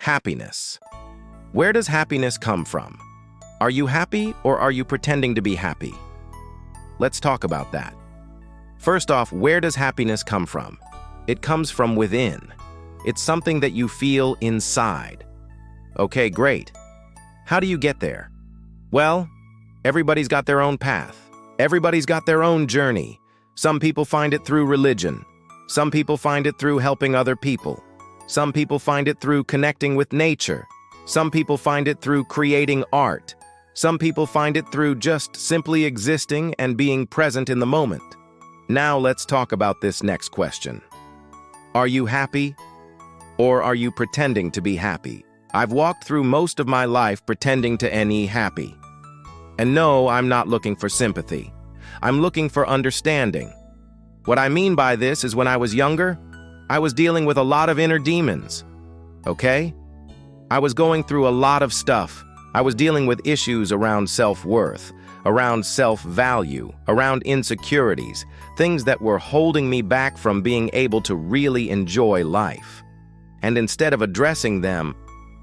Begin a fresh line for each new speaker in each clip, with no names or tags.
Happiness. Where does happiness come from? Are you happy or are you pretending to be happy? Let's talk about that. First off, where does happiness come from? It comes from within. It's something that you feel inside. Okay, great. How do you get there? Well, everybody's got their own path. Everybody's got their own journey. Some people find it through religion. Some people find it through helping other people. Some people find it through connecting with nature. Some people find it through creating art. Some people find it through just simply existing and being present in the moment. Now let's talk about this next question. Are you happy or are you pretending to be happy? I've walked through most of my life pretending to be happy. And no, I'm not looking for sympathy. I'm looking for understanding. What I mean by this is when I was younger, I was dealing with a lot of inner demons. Okay? I was going through a lot of stuff. I was dealing with issues around self-worth, around self-value, around insecurities, things that were holding me back from being able to really enjoy life. And instead of addressing them,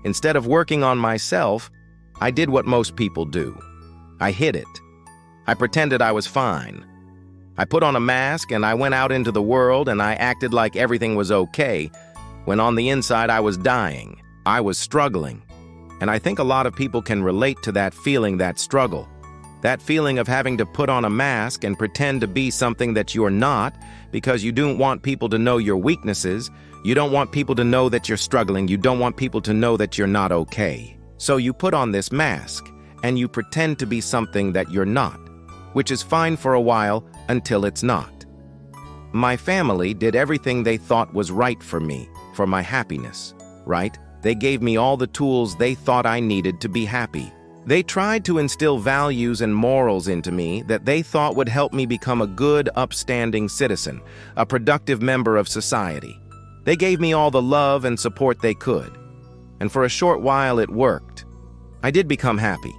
instead of working on myself, I did what most people do. I hid it. I pretended I was fine. I put on a mask and I went out into the world and I acted like everything was okay, when on the inside I was dying. I was struggling. And I think a lot of people can relate to that feeling, that struggle. That feeling of having to put on a mask and pretend to be something that you're not because you don't want people to know your weaknesses. You don't want people to know that you're struggling. You don't want people to know that you're not okay. So you put on this mask and you pretend to be something that you're not, which is fine for a while until it's not. My family did everything they thought was right for me, for my happiness, right? They gave me all the tools they thought I needed to be happy. They tried to instill values and morals into me that they thought would help me become a good, upstanding citizen, a productive member of society. They gave me all the love and support they could. And for a short while it worked. I did become happy.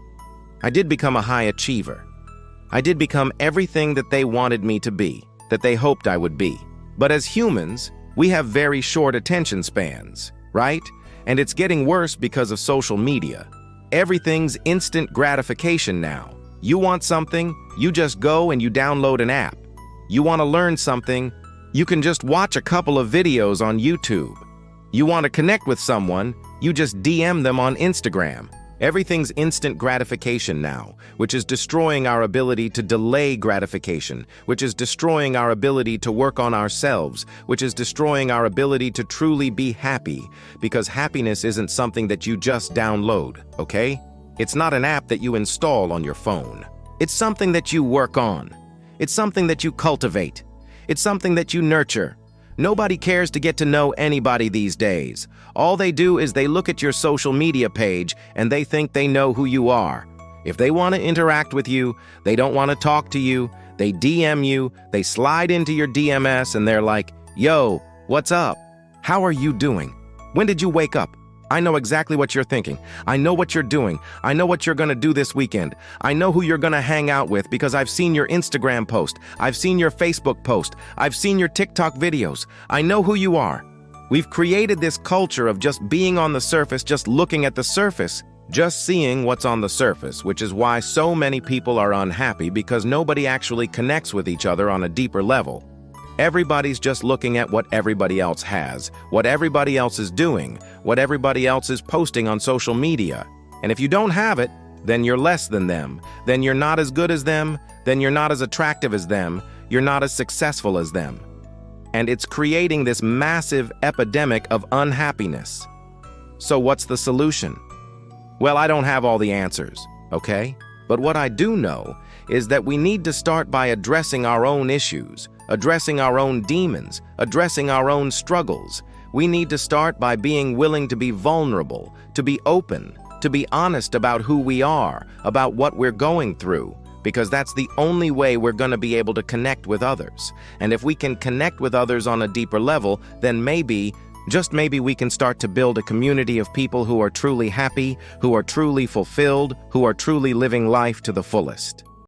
I did become a high achiever. I did become everything that they wanted me to be, that they hoped I would be. But as humans, we have very short attention spans, right? And it's getting worse because of social media. Everything's instant gratification now. You want something, you just go and you download an app. You want to learn something, you can just watch a couple of videos on YouTube. You want to connect with someone, you just DM them on Instagram. Everything's instant gratification now, which is destroying our ability to delay gratification, which is destroying our ability to work on ourselves, which is destroying our ability to truly be happy, because happiness isn't something that you just download, okay? It's not an app that you install on your phone. It's something that you work on. It's something that you cultivate. It's something that you nurture. Nobody cares to get to know anybody these days. All they do is they look at your social media page and they think they know who you are. If they want to interact with you, they don't want to talk to you, they DM you, they slide into your DMS and they're like, "Yo, what's up? How are you doing? When did you wake up? I know exactly what you're thinking. I know what you're doing. I know what you're gonna do this weekend. I know who you're gonna hang out with because I've seen your Instagram post. I've seen your Facebook post. I've seen your TikTok videos. I know who you are." We've created this culture of just being on the surface, just looking at the surface, just seeing what's on the surface, which is why so many people are unhappy because nobody actually connects with each other on a deeper level. Everybody's just looking at what everybody else has, what everybody else is doing, what everybody else is posting on social media. And if you don't have it, then you're less than them. Then you're not as good as them. Then you're not as attractive as them. You're not as successful as them. And it's creating this massive epidemic of unhappiness. So what's the solution? Well, I don't have all the answers, okay? But what I do know is that we need to start by addressing our own issues, addressing our own demons, addressing our own struggles. We need to start by being willing to be vulnerable, to be open, to be honest about who we are, about what we're going through, because that's the only way we're going to be able to connect with others. And if we can connect with others on a deeper level, then maybe, just maybe, we can start to build a community of people who are truly happy, who are truly fulfilled, who are truly living life to the fullest.